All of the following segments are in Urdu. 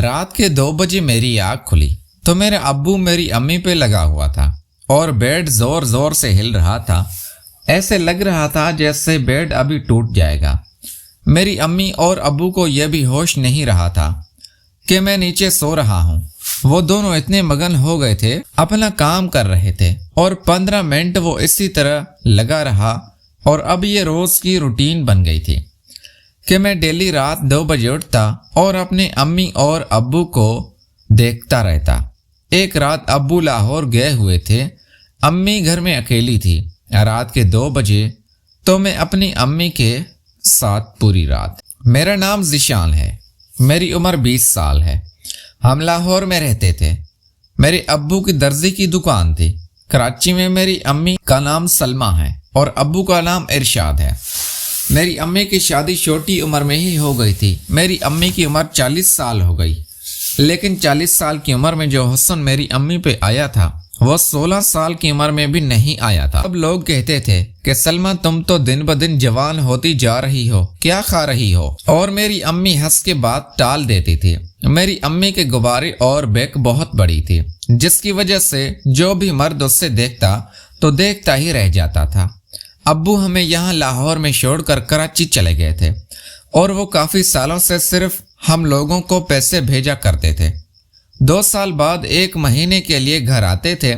رات کے 2 بجے میری آنکھ کھلی تو میرا ابو میری امی پہ لگا ہوا تھا اور بیڈ زور زور سے ہل رہا تھا۔ ایسے لگ رہا تھا جیسے بیڈ ابھی ٹوٹ جائے گا۔ میری امی اور ابو کو یہ بھی ہوش نہیں رہا تھا کہ میں نیچے سو رہا ہوں۔ وہ دونوں اتنے مگن ہو گئے تھے، اپنا کام کر رہے تھے، اور 15 منٹ وہ اسی طرح لگا رہا، اور اب یہ روز کی روٹین بن گئی تھی کہ میں ڈیلی رات 2 بجے اٹھتا اور اپنے امی اور ابو کو دیکھتا رہتا۔ ایک رات ابو لاہور گئے ہوئے تھے، امی گھر میں اکیلی تھی۔ رات کے 2 بجے تو میں اپنی امی کے ساتھ پوری رات۔ میرا نام ذیشان ہے، میری عمر 20 سال ہے۔ ہم لاہور میں رہتے تھے۔ میرے ابو کی درزی کی دکان تھی۔ کراچی میں میری امی کا نام سلمہ ہے اور ابو کا نام ارشاد ہے۔ میری امی کی شادی چھوٹی عمر میں ہی ہو گئی تھی۔ میری امی کی عمر 40 سال ہو گئی، لیکن 40 سال کی عمر میں جو حسن میری امی پہ آیا تھا وہ 16 سال کی عمر میں بھی نہیں آیا تھا۔ اب لوگ کہتے تھے کہ سلمہ تم تو دن بدن جوان ہوتی جا رہی ہو، کیا کھا رہی ہو؟ اور میری امی ہنس کے بات ٹال دیتی تھی۔ میری امی کے غبارے اور بیک بہت بڑی تھی، جس کی وجہ سے جو بھی مرد اس سے دیکھتا تو دیکھتا ہی رہ جاتا تھا۔ ابو ہمیں یہاں لاہور میں چھوڑ کر کراچی چلے گئے تھے، اور وہ کافی سالوں سے صرف ہم لوگوں کو پیسے بھیجا کرتے تھے۔ 2 سال بعد 1 مہینے کے لیے گھر آتے تھے،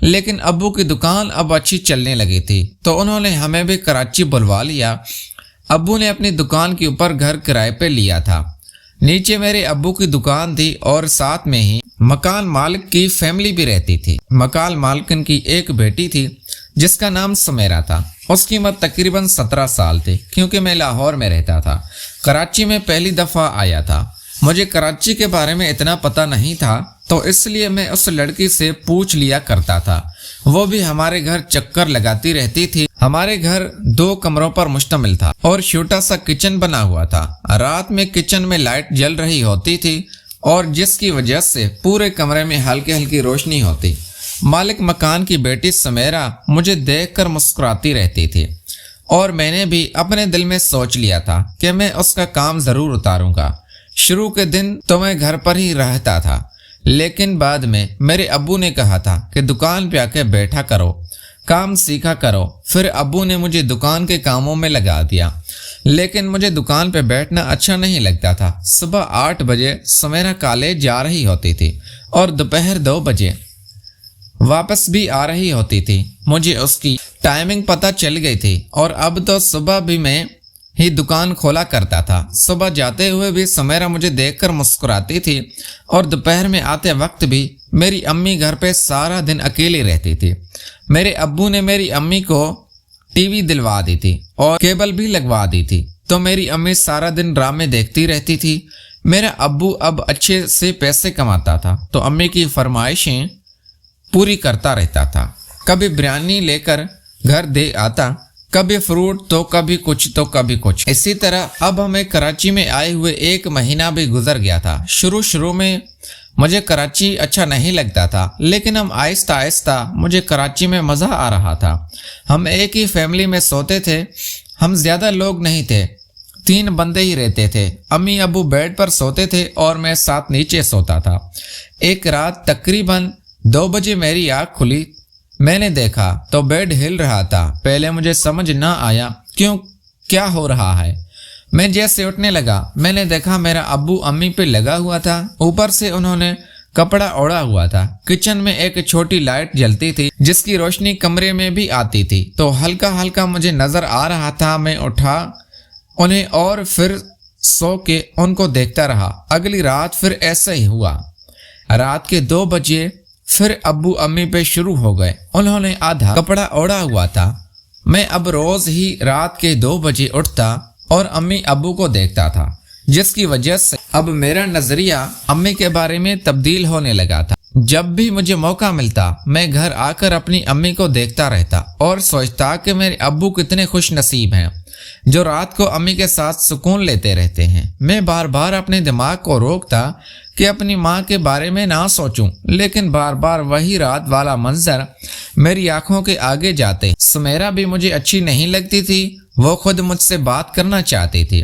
لیکن ابو کی دکان اب اچھی چلنے لگی تھی تو انہوں نے ہمیں بھی کراچی بلوا لیا۔ ابو نے اپنی دکان کے اوپر گھر کرائے پہ لیا تھا۔ نیچے میرے ابو کی دکان تھی اور ساتھ میں ہی مکان مالک کی فیملی بھی رہتی تھی۔ مکان مالکن کی ایک بیٹی تھی جس کا نام سمیرا تھا۔ اس کی عمر تقریباً 17 سال تھی، کیونکہ میں لاہور میں رہتا تھا، کراچی میں پہلی دفعہ آیا تھا۔ مجھے کراچی کے بارے میں اتنا پتہ نہیں تھا، تو اس لیے میں اس لڑکی سے پوچھ لیا کرتا تھا۔ وہ بھی ہمارے گھر چکر لگاتی رہتی تھی۔ ہمارے گھر 2 کمروں پر مشتمل تھا اور چھوٹا سا کچن بنا ہوا تھا۔ رات میں کچن میں لائٹ جل رہی ہوتی تھی، اور جس کی وجہ سے پورے کمرے میں ہلکی ہلکی روشنی ہوتی۔ مالک مکان کی بیٹی سمیرا مجھے دیکھ کر مسکراتی رہتی تھی، اور میں نے بھی اپنے دل میں سوچ لیا تھا کہ میں اس کا کام ضرور اتاروں گا۔ شروع کے دن تو میں گھر پر ہی رہتا تھا، لیکن بعد میں میرے ابو نے کہا تھا کہ دکان پہ آ کے بیٹھا کرو، کام سیکھا کرو۔ پھر ابو نے مجھے دکان کے کاموں میں لگا دیا، لیکن مجھے دکان پہ بیٹھنا اچھا نہیں لگتا تھا۔ صبح 8 بجے سمیرا کالج جا رہی ہوتی تھی اور دوپہر 2 بجے واپس بھی آ رہی ہوتی تھی۔ مجھے اس کی ٹائمنگ پتہ چل گئی تھی، اور اب تو صبح بھی میں ہی دکان کھولا کرتا تھا۔ صبح جاتے ہوئے بھی سمیرا مجھے دیکھ کر مسکراتی تھی، اور دوپہر میں آتے وقت بھی میری امی گھر پہ سارا دن اکیلی رہتی تھی۔ میرے ابو نے میری امی کو ٹی وی دلوا دی تھی اور کیبل بھی لگوا دی تھی، تو میری امی سارا دن ڈرامے دیکھتی رہتی تھی۔ میرا ابو اب اچھے سے پیسے کماتا تھا تو امی کی فرمائشیں پوری کرتا رہتا تھا۔ کبھی بریانی لے کر گھر دے آتا، کبھی فروٹ تو کبھی کچھ تو کبھی کچھ۔ اسی طرح اب ہمیں کراچی میں آئے ہوئے 1 مہینہ بھی گزر گیا تھا۔ شروع میں مجھے کراچی اچھا نہیں لگتا تھا، لیکن ہم آہستہ آہستہ مجھے کراچی میں مزہ آ رہا تھا۔ ہم ایک ہی فیملی میں سوتے تھے، ہم زیادہ لوگ نہیں تھے، 3 بندے ہی رہتے تھے۔ امی ابو بیڈ پر سوتے تھے اور میں ساتھ نیچے سوتا تھا۔ ایک رات تقریباً 2 بجے میری آنکھ کھلی۔ میں نے دیکھا تو بیڈ ہل رہا تھا۔ پہلے مجھے سمجھ نہ آیا کیا ہو رہا ہے۔ میں جیسے اٹھنے لگا، میں نے دیکھا میرا ابو امی پہ لگا ہوا تھا، اوپر سے انہوں نے کپڑا اوڑا ہوا تھا۔ کچن میں ایک چھوٹی لائٹ جلتی تھی جس کی روشنی کمرے میں بھی آتی تھی، تو ہلکا ہلکا مجھے نظر آ رہا تھا۔ میں اٹھا انہیں اور پھر سو کے ان کو دیکھتا رہا۔ اگلی رات پھر ایسا ہی ہوا۔ رات کے 2 بجے پھر ابو امی پہ شروع ہو گئے۔ انہوں نے آدھا کپڑا اوڑا ہوا تھا۔ میں اب روز ہی رات کے 2 بجے اٹھتا اور امی ابو کو دیکھتا تھا، جس کی وجہ سے اب میرا نظریہ امی کے بارے میں تبدیل ہونے لگا تھا۔ جب بھی مجھے موقع ملتا میں گھر آ کر اپنی امی کو دیکھتا رہتا اور سوچتا کہ میرے ابو کتنے خوش نصیب ہیں جو رات کو امی کے ساتھ سکون لیتے رہتے ہیں۔ میں بار بار اپنے دماغ کو روکتا کہ اپنی ماں کے بارے میں نہ سوچوں، لیکن بار بار وہی رات والا منظر میری آنکھوں کے آگے جاتے۔ سمیرا بھی مجھے اچھی نہیں لگتی تھی، وہ خود مجھ سے بات کرنا چاہتی تھی۔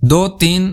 2-3